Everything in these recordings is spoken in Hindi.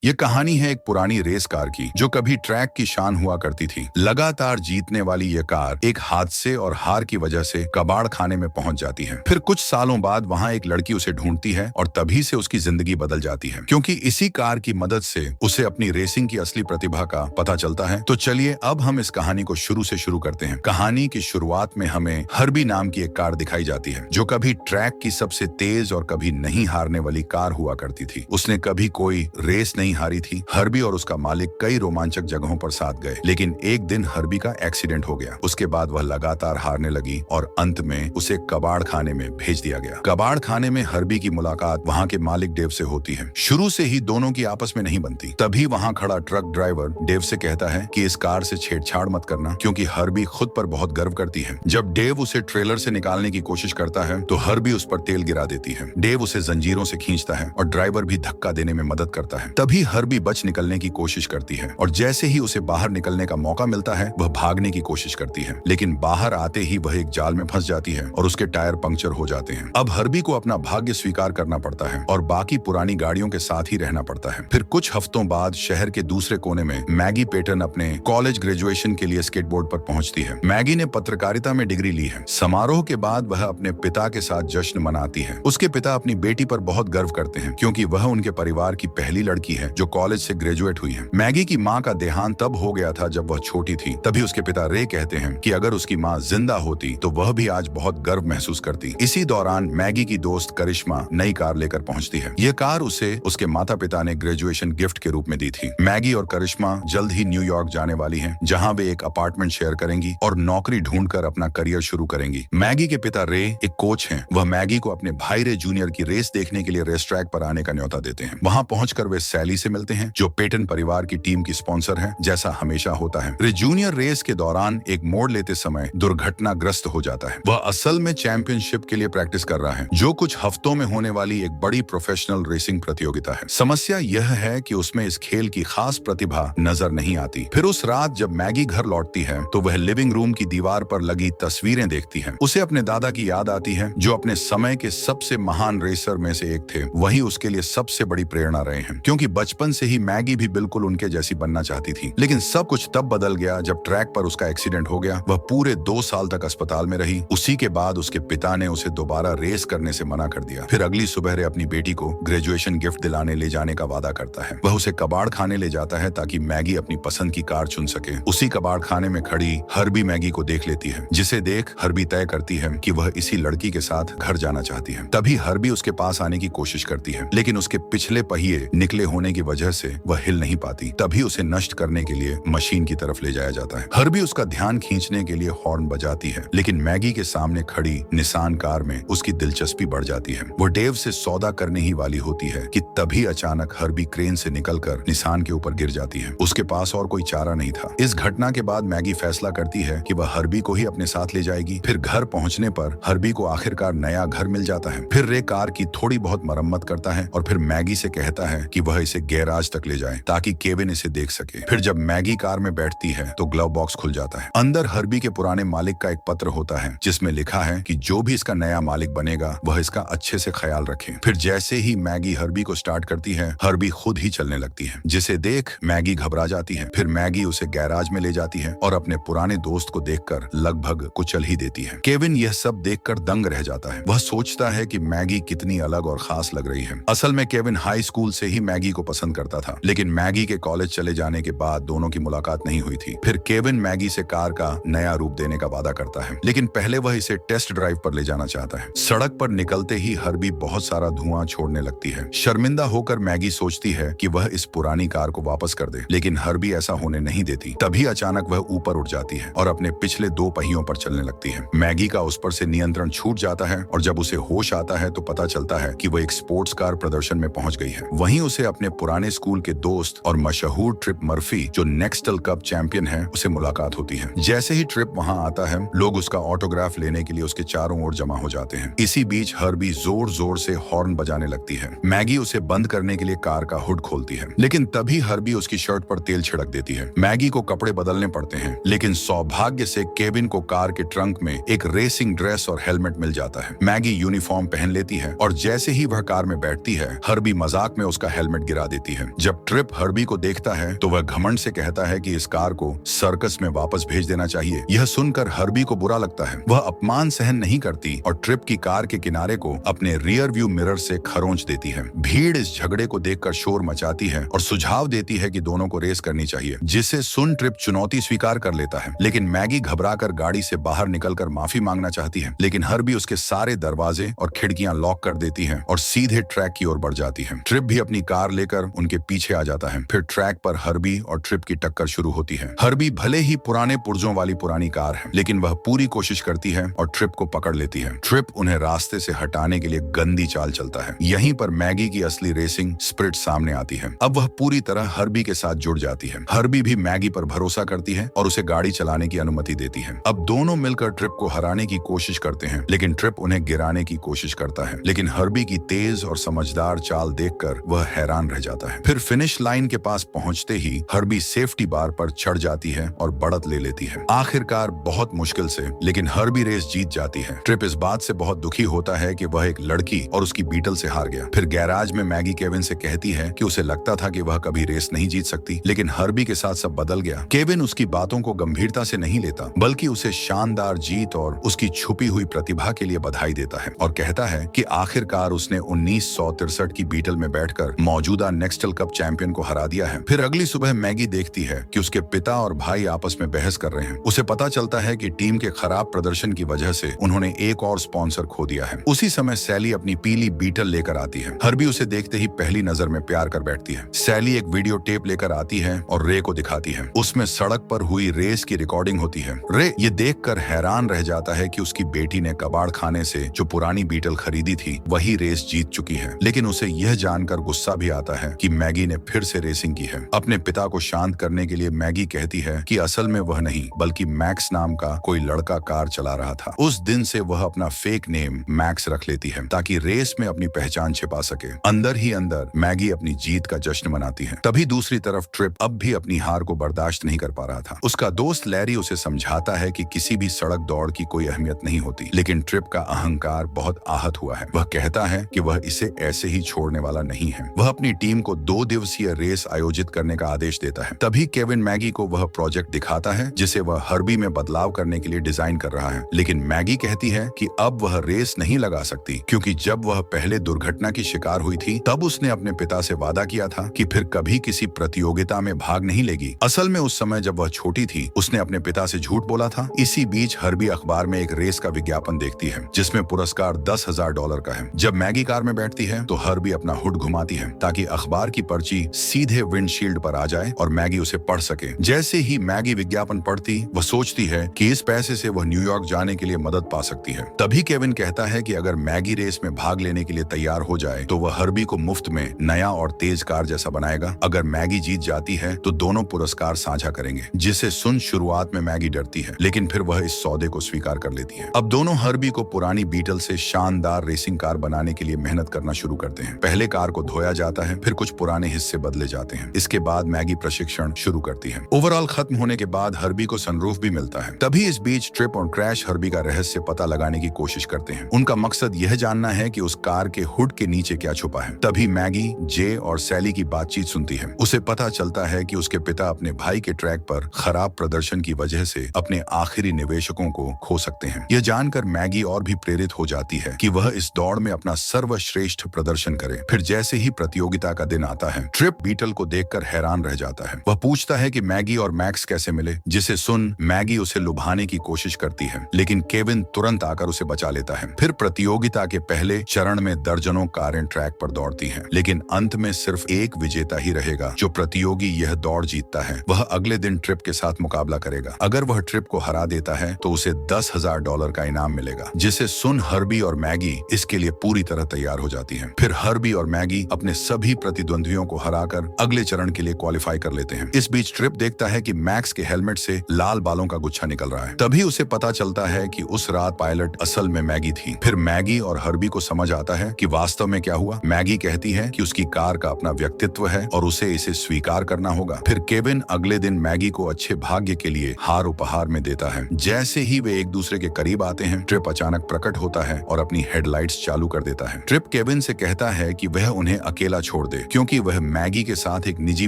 ये कहानी है एक पुरानी रेस कार की जो कभी ट्रैक की शान हुआ करती थी। लगातार जीतने वाली ये कार एक हादसे और हार की वजह से कबाड़ खाने में पहुंच जाती है। फिर कुछ सालों बाद वहां एक लड़की उसे ढूंढती है और तभी से उसकी जिंदगी बदल जाती है, क्योंकि इसी कार की मदद से उसे अपनी रेसिंग की असली प्रतिभा का पता चलता है। तो चलिए अब हम इस कहानी को शुरू से शुरू करते हैं। कहानी की शुरुआत में हमें हर्बी नाम की एक कार दिखाई जाती है जो कभी ट्रैक की सबसे तेज और कभी नहीं हारने वाली कार हुआ करती थी। उसने कभी कोई रेस नहीं हारी थी। हर्बी और उसका मालिक कई रोमांचक जगहों पर साथ गए, लेकिन एक दिन हर्बी का एक्सीडेंट हो गया। उसके बाद वह लगातार हारने लगी और अंत में उसे कबाड़ खाने में भेज दिया गया। कबाड़ खाने में हर्बी की मुलाकात वहां के मालिक डेव से होती है। शुरू से ही दोनों की आपस में नहीं बनती। तभी वहां खड़ा ट्रक ड्राइवर डेव से कहता है कि इस कार से छेड़छाड़ मत करना, क्योंकि हर्बी खुद पर बहुत गर्व करती है। जब डेव उसे ट्रेलर से निकालने की कोशिश करता है तो हर्बी उस पर तेल गिरा देती है। डेव उसे जंजीरों से खींचता है और ड्राइवर भी धक्का देने में मदद करता है। तभी हर्बी बच निकलने की कोशिश करती है और जैसे ही उसे बाहर निकलने का मौका मिलता है वह भागने की कोशिश करती है, लेकिन बाहर आते ही वह एक जाल में फंस जाती है और उसके टायर पंक्चर हो जाते हैं। अब हर्बी को अपना भाग्य स्वीकार करना पड़ता है और बाकी पुरानी गाड़ियों के साथ ही रहना पड़ता है। फिर कुछ हफ्तों बाद शहर के दूसरे कोने में मैगी पेटन अपने कॉलेज ग्रेजुएशन के लिए स्केटबोर्ड पर पहुंचती है। मैगी ने पत्रकारिता में डिग्री ली है। समारोह के बाद वह अपने पिता के साथ जश्न मनाती है। उसके पिता अपनी बेटी पर बहुत गर्व करते हैं, क्योंकि वह उनके परिवार की पहली लड़की है जो कॉलेज से ग्रेजुएट हुई है। मैगी की माँ का देहांत तब हो गया था जब वह छोटी थी। तभी उसके पिता रे कहते हैं कि अगर उसकी माँ जिंदा होती तो वह भी आज बहुत गर्व महसूस करती। इसी दौरान मैगी की दोस्त करिश्मा नई कार लेकर पहुंचती है। यह कार उसे उसके माता पिता ने ग्रेजुएशन गिफ्ट के रूप में दी थी। मैगी और करिश्मा जल्द ही न्यूयॉर्क जाने वाली हैं, जहां वे एक अपार्टमेंट शेयर करेंगी और नौकरी ढूंढकर अपना करियर शुरू करेंगी। मैगी के पिता रे एक कोच हैं। वह मैगी को अपने भाई रे जूनियर की रेस देखने के लिए रेस ट्रैक पर आने का न्योता देते हैं। वहां पहुंचकर वे सैली से मिलते हैं, जो पेटन परिवार की टीम की स्पॉन्सर है, जैसा हमेशा होता है। रे जूनियर रेस के दौरान एक मोड़ लेते समय दुर्घटनाग्रस्त हो जाता है। वह असल में चैंपियनशिप के लिए प्रैक्टिस कर रहा है, जो कुछ हफ्तों में होने वाली एक बड़ी प्रोफेशनल रेसिंग प्रतियोगिता है। समस्या यह है कि उसमें इस खेल की खास प्रतिभा नजर नहीं आती। फिर उस रात जब मैगी घर लौटती है तो वह लिविंग रूम की दीवार पर लगी तस्वीरें देखती है। उसे अपने दादा की याद आती है, जो अपने समय के सबसे महान रेसर में से एक थे। वही उसके लिए सबसे बड़ी प्रेरणा रहे हैं, क्योंकि बचपन से ही मैगी भी बिल्कुल उनके जैसी बनना चाहती थी। लेकिन सब कुछ तब बदल गया जब ट्रैक पर उसका एक्सीडेंट हो गया। वह पूरे 2 साल तक अस्पताल में रही। उसी के बाद उसके पिता ने उसे दोबारा रेस करने से मना कर दिया। फिर अगली सुबह रे अपनी बेटी को ग्रेजुएशन गिफ्ट दिलाने ले जाने का वादा करता है। वह उसे कबाड़ खाने ले जाता है ताकि मैगी अपनी पसंद की कार चुन सके। उसी कबाड़ खाने में खड़ी हर्बी मैगी को देख लेती है, जिसे देख हर्बी तय करती है कि वह इसी लड़की के साथ घर जाना चाहती है। तभी हर्बी उसके पास आने की कोशिश करती है, लेकिन उसके पिछले पहिए निकले होने की वजह से वह हिल नहीं पाती। तभी उसे नष्ट करने के लिए मशीन की तरफ ले जाया जाता है। हर्बी उसका ध्यान खींचने के लिए हॉर्न बजाती है, लेकिन मैगी के सामने खड़ी निसान कार में उसकी दिलचस्पी बढ़ जाती है। वो डेव से सौदा करने ही वाली होती है कि तभी अचानक हर्बी क्रेन से निकलकर निसान के ऊपर गिर जाती है। उसके पास और कोई चारा नहीं था। इस घटना के बाद मैगी फैसला करती है कि वह हर्बी को ही अपने साथ ले जाएगी। फिर घर पहुंचने पर हर्बी को आखिरकार नया घर मिल जाता है। फिर रे कार की थोड़ी बहुत मरम्मत करता है और फिर मैगी से कहता है कि वह इसे गैराज तक ले जाए ताकि केविन इसे देख सके। फिर जब मैगी कार में बैठती है तो ग्लव बॉक्स खुल जाता है। अंदर हर्बी के पुराने मालिक का एक पत्र होता है, जिसमें लिखा है कि जो भी इसका नया मालिक बनेगा वह इसका अच्छे से ख्याल रखे। फिर जैसे ही मैगी हर्बी को स्टार्ट करती है, हर्बी खुद ही चलने लगती है, जिसे देख मैगी घबरा जाती है। फिर मैगी उसे गैराज में ले जाती है और अपने पुराने दोस्त को देखकर लगभग कुचल ही देती है। केविन यह सब देखकर दंग रह जाता है। वह सोचता है कि मैगी कितनी अलग और खास लग रही है। असल में केविन हाई स्कूल से ही मैगी को पसंद करता था, लेकिन मैगी के कॉलेज चले जाने के बाद दोनों की मुलाकात नहीं हुई थी। फिर केविन मैगी से कार का नया रूप देने का वादा करता है, लेकिन पहले वह इसे टेस्ट ड्राइव पर ले जाना चाहता है। सड़क पर निकलते ही हर्बी बहुत सारा धुआं छोड़ने लगती है। शर्मिंदा होकर मैगी सोचती है कि वह इस पुरानी कार को वापस कर दे, लेकिन हर्बी ऐसा होने नहीं देती। तभी अचानक वह ऊपर उठ जाती है और अपने पिछले 2 पहियों पर चलने लगती है। मैगी का उस पर से नियंत्रण छूट जाता है और जब उसे होश आता है तो पता चलता है कि वह एक स्पोर्ट्स कार प्रदर्शन में पहुंच गई है। वहीं उसे अपने पुराने स्कूल के दोस्त और मशहूर ट्रिप मर्फी, जो नेक्स्टल कप चैंपियन है, उसे मुलाकात होती है। जैसे ही ट्रिप वहां आता है, लोग उसका ऑटोग्राफ लेने के लिए उसके चारों ओर जमा हो जाते हैं। इसी बीच हर्बी जोर जोर से हॉर्न बजाने लगती है। मैगी उसे बंद करने के लिए कार का हुड खोलती है, लेकिन तभी हर्बी उसकी शर्ट पर तेल छिड़क देती है। मैगी को कपड़े बदलने पड़ते हैं, लेकिन सौभाग्य से केविन को कार के ट्रंक में एक रेसिंग ड्रेस और हेलमेट मिल जाता है। मैगी यूनिफॉर्म पहन लेती है और जैसे ही वह कार में बैठती है, हर्बी मजाक में उसका हेलमेट गिरा देती है। जब ट्रिप हर्बी को देखता है तो वह घमंड से कहता है कि इस कार को सर्कस में वापस भेज देना चाहिए। यह सुनकर हर्बी को बुरा लगता है। वह अपमान सहन नहीं करती और ट्रिप की कार के किनारे को अपने रियर व्यू मिरर से खरोंच देती है। भीड़ इस झगड़े को देखकर शोर मचाती है और सुझाव देती है कि दोनों को रेस करनी चाहिए, जिसे सुन ट्रिप चुनौती स्वीकार कर लेता है। लेकिन मैगी घबराकर गाड़ी से बाहर निकलकर माफी मांगना चाहती है, लेकिन हर्बी उसके सारे दरवाजे और खिड़कियां लॉक कर देती है और सीधे ट्रैक की ओर बढ़ जाती है। ट्रिप भी अपनी कार लेकर उनके पीछे आ जाता है। फिर ट्रैक पर हर्बी और ट्रिप की टक्कर शुरू होती है। हर्बी भले ही पुराने पुर्जों वाली पुरानी कार है, लेकिन वह पूरी कोशिश करती है और ट्रिप को पकड़ लेती है। ट्रिप उन्हें रास्ते से हटाने के लिए गंदी चाल चलता है। यहीं पर मैगी की असली रेसिंग स्पिरिट सामने आती है। अब वह पूरी तरह हर्बी के साथ जुड़ जाती है। हर्बी भी मैगी पर भरोसा करती है और उसे गाड़ी चलाने की अनुमति देती है। अब दोनों मिलकर ट्रिप को हराने की कोशिश करते हैं, लेकिन ट्रिप उन्हें गिराने की कोशिश करता है। लेकिन हर्बी की तेज और समझदार चाल देखकर वह हैरान रह जाता है। फिर फिनिश लाइन के पास पहुंचते ही हर्बी सेफ्टी बार पर चढ़ जाती है और बढ़त ले लेती है। आखिरकार बहुत मुश्किल से, लेकिन हर्बी रेस जीत जाती है। ट्रिप इस बात से बहुत दुखी होता है कि वह एक लड़की और उसकी बीटल से हार गया। फिर गैराज में मैगी केविन से कहती है कि उसे लगता था कि वह कभी रेस नहीं जीत सकती, लेकिन हर्बी के साथ सब बदल गया। केविन उसकी बातों को गंभीरता से नहीं लेता, बल्कि उसे शानदार जीत और उसकी छुपी हुई प्रतिभा के लिए बधाई देता है और कहता है कि आखिरकार उसने 1963 की बीटल में बैठकर मौजूदा नेक्स्टल कप चैंपियन को हरा दिया है। फिर अगली सुबह मैगी देखती है कि उसके पिता और भाई आपस में बहस कर रहे हैं। उसे पता चलता है कि टीम के खराब प्रदर्शन की वजह से उन्होंने एक और स्पॉन्सर खो दिया है। उसी समय सैली अपनी पीली बीटल लेकर आती है। हर्बी उसे देखते ही पहली नजर में प्यार कर बैठती है। सैली एक वीडियो टेप लेकर आती है और रे को दिखाती है। उसमें सड़क पर हुई रेस की रिकॉर्डिंग होती है। रे ये देखकर हैरान रह जाता है कि उसकी बेटी ने कबाड़ खाने से जो पुरानी बीटल खरीदी थी वही रेस जीत चुकी है। लेकिन उसे यह जानकर गुस्सा भी आता है कि मैगी ने फिर से रेसिंग की है। अपने पिता को शांत करने के लिए मैगी कहती है कि असल में वह नहीं बल्कि मैक्स नाम का कोई लड़का कार चला रहा था। उस दिन से वह अपना फेक नेम मैक्स रख लेती है ताकि रेस में अपनी पहचान छिपा सके। अंदर ही अंदर मैगी अपनी जीत का जश्न मनाती है। तभी दूसरी तरफ ट्रिप अब भी अपनी हार को बर्दाश्त नहीं कर पा रहा था। उसका दोस्त लैरी उसे समझाता है कि किसी भी सड़क दौड़ की कोई अहमियत नहीं होती, लेकिन ट्रिप का अहंकार बहुत आहत हुआ है। वह कहता है कि वह इसे ऐसे ही छोड़ने वाला नहीं है। वह अपनी टीम को 2 दिवसीय रेस आयोजित करने का आदेश देता है। तभी केविन मैगी को वह प्रोजेक्ट दिखाता है जिसे वह हर्बी में बदलाव करने के लिए डिजाइन कर रहा है। लेकिन मैगी कहती है कि अब वह रेस नहीं लगा सकती, क्योंकि जब वह पहले दुर्घटना की शिकार हुई थी तब उसने अपने पिता से वादा किया था कि फिर कभी किसी प्रतियोगिता में भाग नहीं लेगी। असल में उस समय जब वह छोटी थी उसने अपने पिता से झूठ बोला था। इसी बीच हर्बी अखबार में एक रेस का विज्ञापन देखती है जिसमें पुरस्कार $10,000 का है। जब मैगी कार में बैठती है तो हर्बी अपना हुड घुमाती है ताकि अखबार की पर्ची सीधे विंडशील्ड पर आ जाए और मैगी उसे पढ़ सके। जैसे ही मैगी विज्ञापन पढ़ती वह सोचती है कि इस पैसे से वह न्यूयॉर्क जाने के लिए मदद पा सकती है। तभी केविन कहता है कि अगर मैगी रेस में भाग लेने के लिए तैयार हो जाए तो वह हर्बी को मुफ्त में नया और तेज कार जैसा बनाएगा। अगर मैगी जीत जाती है तो दोनों पुरस्कार साझा करेंगे। जिसे सुन शुरुआत में मैगी डरती है, लेकिन फिर वह इस सौदे को स्वीकार कर लेती है। अब दोनों हर्बी को पुरानी बीटल से शानदार रेसिंग कार बनाने के लिए मेहनत करना शुरू करते हैं। पहले कार को धोया जाता है, फिर कुछ पुराने हिस्से बदले जाते हैं। इसके बाद मैगी प्रशिक्षण शुरू करती है। ओवरऑल खत्म होने के बाद हर्बी को सनरूफ भी मिलता है। तभी इस बीच ट्रिप और क्रैश हर्बी का रहस्य पता लगाने की कोशिश करते हैं। उनका मकसद यह जानना है कि उस कार के हुड के नीचे क्या छुपा है। तभी मैगी जे और सैली की बातचीत सुनती है। उसे पता चलता है कि उसके पिता अपने भाई के ट्रैक पर खराब प्रदर्शन की वजह से अपने आखिरी निवेशकों को खो सकते हैं। यह जानकर मैगी और भी प्रेरित हो जाती है कि वह इस दौड़ में अपना सर्वश्रेष्ठ प्रदर्शन करे। फिर जैसे ही प्रतियोगिता का दिन आता है, ट्रिप बीटल को देखकर हैरान रह जाता है। वह पूछता है कि मैगी और मैक्स कैसे मिले, जिसे सुन मैगी उसे लुभाने की कोशिश करती है, लेकिन केविन तुरंत आकर उसे बचा लेता है। फिर प्रतियोगिता के पहले चरण में दर्जनों कारें ट्रैक पर दौड़ती हैं, लेकिन अंत में सिर्फ एक विजेता ही रहेगा। जो प्रतियोगी यह दौड़ जीतता है वह अगले दिन ट्रिप के साथ मुकाबला करेगा। अगर वह ट्रिप को हरा देता है तो उसे $10,000 का इनाम मिलेगा, जिसे सुन हर्बी और मैगी इसके लिए पूरी तरह तैयार हो जाती हैं। फिर हर्बी और मैगी अपने सभी प्रतिद्वंदियों को हराकर अगले चरण के लिए क्वालिफाई कर लेते हैं। इस बीच ट्रिप देखता है कि मैक्स के हेलमेट से लाल बालों का गुच्छा निकल रहा है। तभी उसे पता चलता है कि उस रात पायलट असल में मैगी थी। फिर मैगी और हर्बी को समझ आता है कि वास्तव में क्या हुआ। मैगी कहती है कि उसकी कार का अपना व्यक्तित्व है और उसे इसे स्वीकार करना होगा। फिर केविन अगले दिन मैगी को अच्छे भाग्य के लिए हार उपहार में देता है। जैसे ही वे एक दूसरे के करीब आते हैं, ट्रिप अचानक प्रकट होता है और अपनी हेडलाइट्स चालू कर देता है। ट्रिप केविन से कहता है कि वह उन्हें अकेला छोड़ दे से, क्योंकि वह मैगी के साथ एक निजी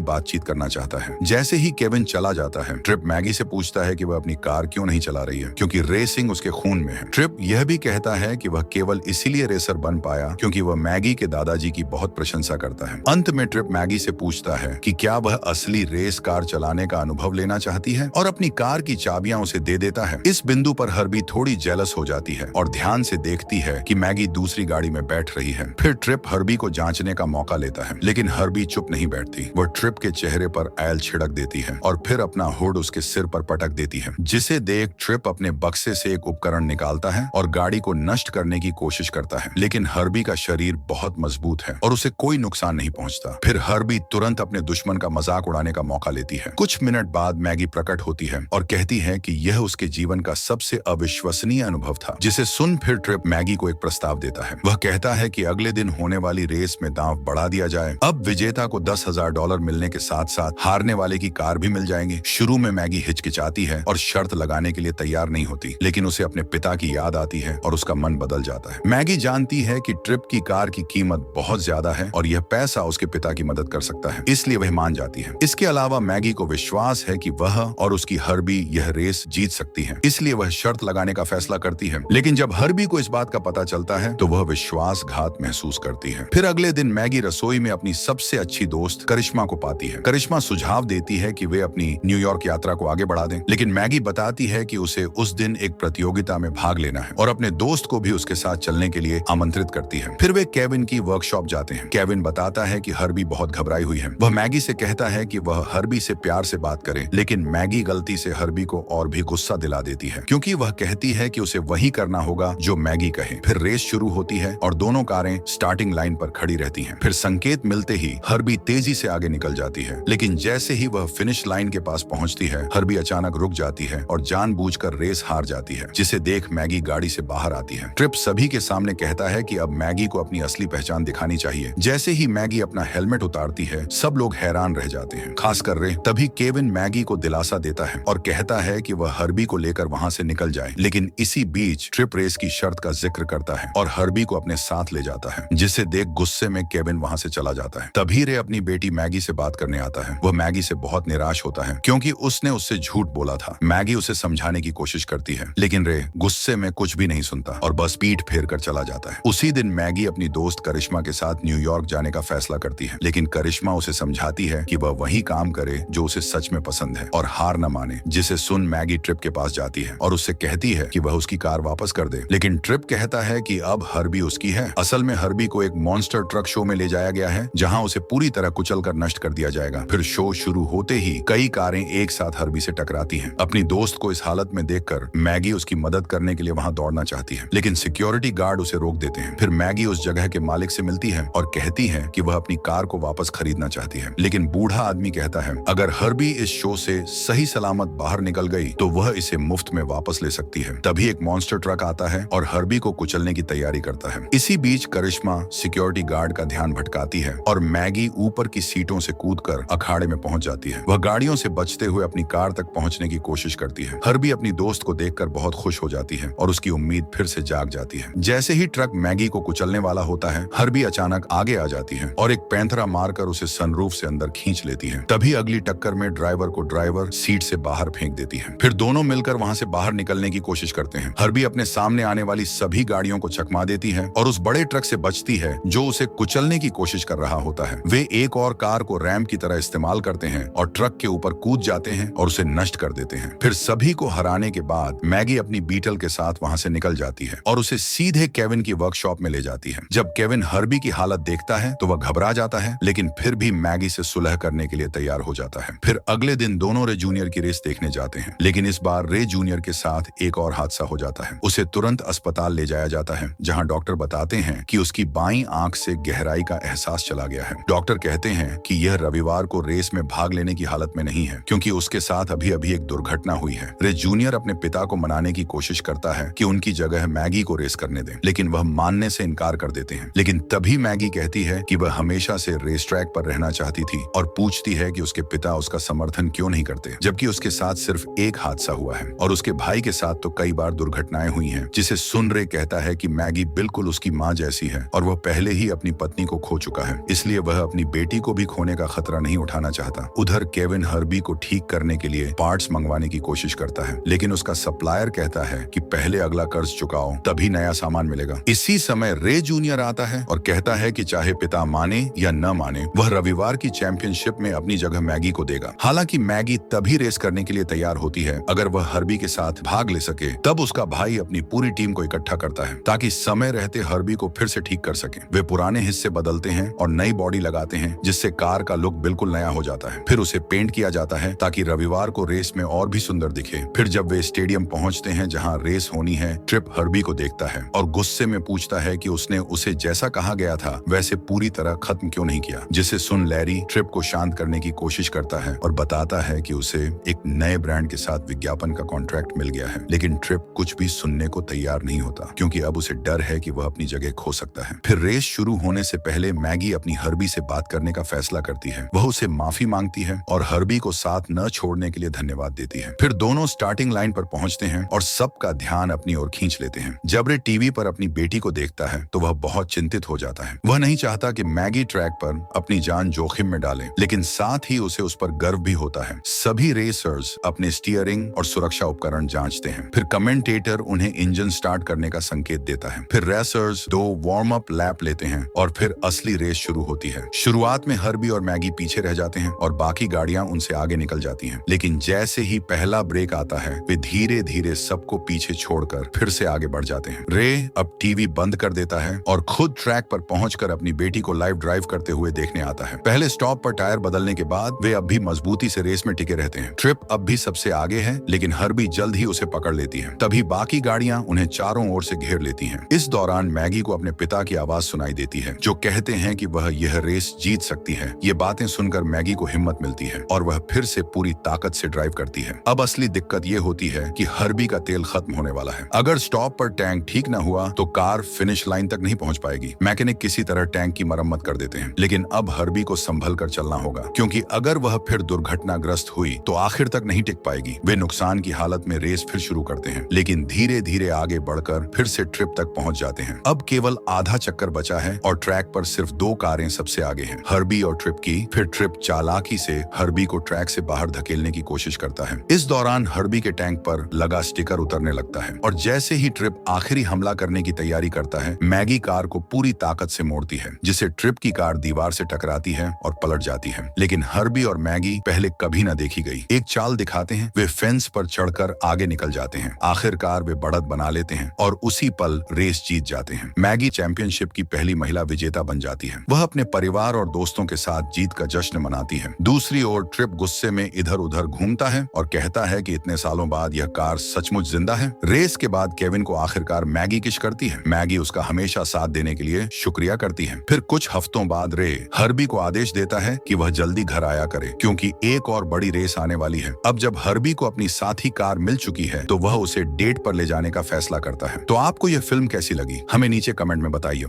बातचीत करना चाहता है। जैसे ही केविन चला जाता है, ट्रिप मैगी से पूछता है कि वह अपनी कार क्यों नहीं चला रही है, क्योंकि रेसिंग उसके खून में है। ट्रिप यह भी कहता है कि वह केवल इसीलिए रेसर बन पाया क्योंकि वह मैगी के दादाजी की बहुत प्रशंसा करता है। अंत में ट्रिप मैगी से पूछता है कि क्या वह असली रेस कार चलाने का अनुभव लेना चाहती है, और अपनी कार की चाबियां उसे दे देता है। इस बिंदु पर हर्बी थोड़ी जेलस हो जाती है और ध्यान से देखती है कि मैगी दूसरी गाड़ी में बैठ रही है। फिर ट्रिप हर्बी को जांचने का मौका लेता है, लेकिन हर्बी चुप नहीं बैठती। वह ट्रिप के चेहरे पर ऑयल छिड़क देती है और फिर अपना हुड उसके सिर पर पटक देती है, जिसे देख ट्रिप अपने बक्से से एक उपकरण निकालता है और गाड़ी को नष्ट करने की कोशिश करता है। लेकिन हर्बी का शरीर बहुत मजबूत है और उसे कोई नुकसान नहीं पहुंचता। फिर हर्बी तुरंत अपने दुश्मन का मजाक उड़ाने का मौका लेती है। कुछ मिनट बाद मैगी प्रकट होती है और कहती है कि यह उसके जीवन का सबसे अविश्वसनीय अनुभव था, जिसे सुन फिर ट्रिप मैगी को एक प्रस्ताव देता है। वह कहता है कि अगले दिन होने वाली रेस में दांव बढ़ा दिया जाए। अब विजेता को $10,000 मिलने के साथ साथ हारने वाले की कार भी मिल जाएंगी। शुरू में मैगी हिचकिचाती है और शर्त लगाने के लिए तैयार नहीं होती, लेकिन उसे अपने पिता की याद आती है और उसका मन बदल जाता है। मैगी जानती है कि ट्रिप की कार की कीमत बहुत ज्यादा है और यह पैसा उसके पिता की मदद कर सकता है, इसलिए वह मान जाती है। इसके अलावा मैगी को विश्वास है कि वह और उसकी हर्बी यह रेस जीत सकती है, इसलिए वह शर्त लगाने का फैसला करती है। लेकिन जब हर्बी को इस बात का पता चलता है तो वह विश्वासघात महसूस करती है। फिर अगले दिन मैगी रसोई में अपनी सबसे अच्छी दोस्त करिश्मा को पाती है। करिश्मा सुझाव देती है कि वे अपनी न्यूयॉर्क यात्रा को आगे बढ़ा दें, लेकिन मैगी बताती है कि उसे उस दिन एक प्रतियोगिता में भाग लेना है और अपने दोस्त को भी उसके साथ चलने के लिए आमंत्रित करती है। फिर वे केविन की वर्कशॉप जाते हैं। केविन बताता है कि हर्बी बहुत घबराई हुई है। वह मैगी से कहता है कि वह हर्बी से प्यार से बात करे, लेकिन मैगी गलती से हर्बी को और भी गुस्सा दिला देती है, क्योंकि वह कहती है कि उसे वही करना होगा जो मैगी कहे। फिर रेस शुरू होती है और दोनों कारें स्टार्टिंग लाइन पर खड़ी रहती हैं। फिर संकेत मिलते ही हर्बी तेजी से आगे निकल जाती है, लेकिन जैसे ही वह फिनिश लाइन के पास पहुंचती है, हर्बी अचानक रुक जाती है और जानबूझकर रेस हार जाती है, जिसे देख मैगी गाड़ी से बाहर आती है। ट्रिप सभी के सामने कहता है कि अब मैगी को अपनी असली पहचान दिखानी चाहिए। जैसे ही मैगी अपना हेलमेट उतारती है, सब लोग हैरान रह जाते हैं, खासकर रे। तभी केविन मैगी को दिलासा देता है और कहता है कि वह हर्बी को लेकर वहां से निकल जाए। लेकिन इसी बीच ट्रिप रेस की शर्त का जिक्र करता है और हर्बी को अपने साथ ले जाता है, जिसे देख गुस्से में केविन वहां से चला जाता है। तभी रे अपनी बेटी मैगी से बात करने आता है। वह मैगी से बहुत निराश होता है, क्योंकि उसने उससे झूठ बोला था। मैगी उसे समझाने की कोशिश करती है, लेकिन रे गुस्से में कुछ भी नहीं सुनता और बस पीठ फेर कर चला जाता है। उसी दिन मैगी अपनी दोस्त करिश्मा के साथ न्यूयॉर्क जाने का फैसला करती है, लेकिन करिश्मा उसे समझाती है कि वह वही काम करे जो उसे सच में पसंद है और हार न माने, जिसे सुन मैगी ट्रिप के पास जाती है और उससे कहती है कि वह उसकी कार वापस कर दे। लेकिन ट्रिप कहता है कि अब हर्बी उसकी है। असल में हर्बी को एक मॉन्स्टर ट्रक शो में ले जाया गया है, जहां उसे पूरी तरह कुचलकर नष्ट कर दिया जाएगा। फिर शो शुरू होते ही कई कारें एक साथ हर्बी से टकराती हैं। अपनी दोस्त को इस हालत में देखकर मैगी उसकी मदद करने के लिए वहां दौड़ना चाहती है, लेकिन सिक्योरिटी गार्ड उसे रोक देते हैं। फिर मैगी उस जगह के मालिक से मिलती है और कहती है कि वह अपनी कार को वापस खरीदना चाहती है, लेकिन बूढ़ा आदमी कहता है अगर हर्बी इस शो से सही सलामत बाहर निकल गई तो वह इसे मुफ्त में वापस ले सकती है। तभी एक मॉन्स्टर ट्रक आता है और हर्बी को कुचलने की तैयारी करता है। इसी बीच करिश्मा सिक्योरिटी गार्ड का ध्यान भटकाती है और मैगी ऊपर की सीटों से कूदकर अखाड़े में पहुंच जाती है। वह गाड़ियों से बचते हुए अपनी कार तक पहुंचने की कोशिश करती है। हर्बी अपनी दोस्त को देखकर बहुत खुश हो जाती है और उसकी उम्मीद फिर से जाग जाती है। जैसे ही ट्रक मैगी को कुचलने वाला होता है, हर्बी अचानक आगे आ जाती है और एक पैंथरा मारकर उसे सनरूफ से अंदर खींच लेती है। तभी अगली टक्कर में ड्राइवर सीट से बाहर फेंक देती है। फिर दोनों मिलकर वहां से बाहर निकलने की कोशिश करते हैं। हर्बी अपने सामने आने वाली सभी गाड़ियों को चकमा देती है और उस बड़े ट्रक से बचती है जो उसे कुचलने की कोशिश कर रहा होता है। वे एक और कार को रैंप की तरह इस्तेमाल करते हैं और ट्रक के ऊपर कूद जाते हैं और उसे नष्ट कर देते हैं। फिर सभी को हराने के बाद मैगी अपनी बीटल के साथ वहां से निकल जाती है और उसे सीधे केविन की वर्कशॉप में ले जाती है। जब केविन हर्बी की हालत देखता है तो वह घबरा जाता है, लेकिन फिर भी मैगी से सुलह करने के लिए तैयार हो जाता है। फिर अगले दिन दोनों रे जूनियर की रेस देखने जाते हैं, लेकिन इस बार रे जूनियर के साथ एक और हादसा हो जाता है। उसे तुरंत अस्पताल ले जाया जाता है, जहां डॉक्टर बताते हैं कि उसकी बाईं आंख से गहराई का एहसास चला गया है। डॉक्टर कहते हैं कि यह रविवार को रेस में भाग लेने की हालत में नहीं है, क्योंकि उसके साथ अभी अभी एक दुर्घटना हुई है। रे जूनियर अपने पिता को मनाने की कोशिश करता है कि उनकी जगह मैगी को रेस करने दें, लेकिन वह मानने से इनकार कर देते हैं। लेकिन तभी मैगी कहती है कि वह हमेशा से रेस ट्रैक पर रहना चाहती थी और पूछती है कि उसके पिता उसका समर्थन क्यों नहीं करते, जबकि उसके साथ सिर्फ एक हादसा हुआ है और उसके भाई के साथ तो कई बार दुर्घटनाएं हुई हैं। जिसे सुन रे कहता है कि मैगी बिल्कुल उसकी माँ जैसी है और वह पहले ही अपनी पत्नी को खो चुका है। इसलिए वह अपनी बेटी को भी खोने का खतरा नहीं उठाना चाहता। उधर केविन हर्बी को ठीक करने के लिए पार्ट्स मंगवाने की कोशिश करता है, लेकिन उसका सप्लायर कहता है कि पहले अगला कर्ज चुकाओ तभी नया सामान मिलेगा। इसी समय रे जूनियर आता है और कहता है कि चाहे पिता माने या न माने, वह रविवार की चैंपियनशिप में अपनी जगह मैगी को देगा। हालांकि मैगी तभी रेस करने के लिए तैयार होती है अगर वह हर्बी के साथ भाग ले सके। तब उसका भाई अपनी पूरी टीम को इकट्ठा करता है ताकि समय रहते हर्बी को फिर से ठीक कर सके। वे पुराने हिस्से बदलते हैं और नई बॉडी लगाते हैं, जिससे कार का लुक बिल्कुल नया हो जाता है। फिर उसे पेंट किया जाता है ताकि रविवार को रेस में और भी सुंदर दिखे। फिर जब वे स्टेडियम पहुंचते हैं जहां रेस होनी है, ट्रिप हर्बी को देखता है और गुस्से में पूछता है कि उसने उसे जैसा कहा गया था वैसे पूरी तरह खत्म क्यों नहीं किया। जिसे सुन लैरी ट्रिप को शांत करने की कोशिश करता है और बताता है कि उसे एक नए ब्रांड के साथ विज्ञापन का कॉन्ट्रैक्ट मिल गया है। लेकिन ट्रिप कुछ भी सुनने को तैयार नहीं होता, क्योंकि अब उसे डर है कि वह अपनी जगह खो सकता है। फिर रेस शुरू होने से पहले मैगी अपनी हर्बी से बात करने का फैसला करती है। वह उसे माफी मांगती है और हर्बी को साथ न छोड़ने के लिए धन्यवाद देती है। फिर दोनों स्टार्टिंग लाइन पर पहुंचते हैं और सबका ध्यान अपनी ओर खींच लेते हैं। जब रे टीवी पर अपनी बेटी को देखता है तो वह बहुत चिंतित हो जाता है। वह नहीं चाहता कि मैगी ट्रैक पर अपनी जान जोखिम में डाले, लेकिन साथ ही उसे उस पर गर्व भी होता है। सभी रेसर्स अपने स्टीयरिंग और सुरक्षा उपकरण जांचते हैं। फिर कमेंटेटर उन्हें इंजन स्टार्ट करने का संकेत देता है। फिर रेसर्स 2 वार्म अप लैप लेते हैं और फिर असली रेस शुरू होती है। शुरुआत में हर्बी और मैगी पीछे रह जाते हैं और बाकी गाड़ियां उनसे आगे निकल जाती हैं। लेकिन जैसे ही पहला ब्रेक आता है, वे धीरे धीरे सबको पीछे छोड़कर फिर से आगे बढ़ जाते हैं। रे अब टीवी बंद कर देता है और खुद ट्रैक पर पहुंचकर अपनी बेटी को लाइव ड्राइव करते हुए देखने आता है। पहले स्टॉप पर टायर बदलने के बाद वे अब भी मजबूती से रेस में टिके रहते हैं। ट्रिप अब भी सबसे आगे है, लेकिन हर्बी जल्द ही उसे पकड़ लेती है। तभी बाकी गाड़ियां उन्हें चारों ओर से घेर लेती हैं। इस दौरान मैगी को अपने पिता की आवाज सुनाई देती है, जो कहते हैं कि वह यह रेस जीत सकती है। ये बातें सुनकर मैगी को हिम्मत मिलती है और वह फिर से पूरी ताकत से ड्राइव करती है। अब असली दिक्कत ये होती है कि हर्बी का तेल खत्म होने वाला है। अगर स्टॉप पर टैंक ठीक न हुआ तो कार फिनिश लाइन तक नहीं पहुंच पाएगी। मैकेनिक किसी तरह टैंक की मरम्मत कर देते हैं, लेकिन अब हर्बी को संभल कर चलना होगा, क्योंकि अगर वह फिर दुर्घटनाग्रस्त हुई तो आखिर तक नहीं टिक पाएगी। वे नुकसान की हालत में रेस फिर शुरू करते हैं, लेकिन धीरे धीरे आगे बढ़कर फिर से ट्रिप तक पहुंच जाते हैं। अब केवल आधा चक्कर बचा है और ट्रैक पर सिर्फ 2 कारें सबसे आगे हैं, हर्बी और ट्रिप की। फिर ट्रिप चालाकी से हर्बी को ट्रैक से बाहर धकेलने की कोशिश करता है। इस दौरान हर्बी के टैंक पर लगा स्टिकर उतरने लगता है और जैसे ही ट्रिप आखिरी हमला करने की तैयारी करता है, मैगी कार को पूरी ताकत से मोड़ती है, जिससे ट्रिप की कार दीवार से टकराती है और पलट जाती है। लेकिन हर्बी और मैगी पहले कभी न देखी गई एक चाल दिखाते हैं। वे फेंस पर चढ़कर आगे निकल जाते हैं। आखिरकार वे बढ़त बना लेते हैं और उसी पल रेस जीत जाते हैं। मैगी चैंपियनशिप की पहली महिला विजेता बन जाती है। वह अपने परिवार और दोस्तों के साथ जीत का जश्न मनाती है। दूसरी ओर ट्रिप गुस्से में इधर उधर घूमता है और कहता है कि इतने सालों बाद यह कार सचमुच जिंदा है। रेस के बाद केविन को आखिरकार मैगी किश करती है। मैगी उसका हमेशा साथ देने के लिए शुक्रिया करती है। फिर कुछ हफ्तों बाद रे हर्बी को आदेश देता है कि वह जल्दी घर आया करे, क्योंकि एक और बड़ी रेस आने वाली है। अब जब हर्बी को अपनी साथी कार मिल चुकी है तो वह उसे डेट पर ले जाने का फैसला करता है। तो आपको यह फिल्म कैसी लगी, हमें नीचे कमेंट में बताइए।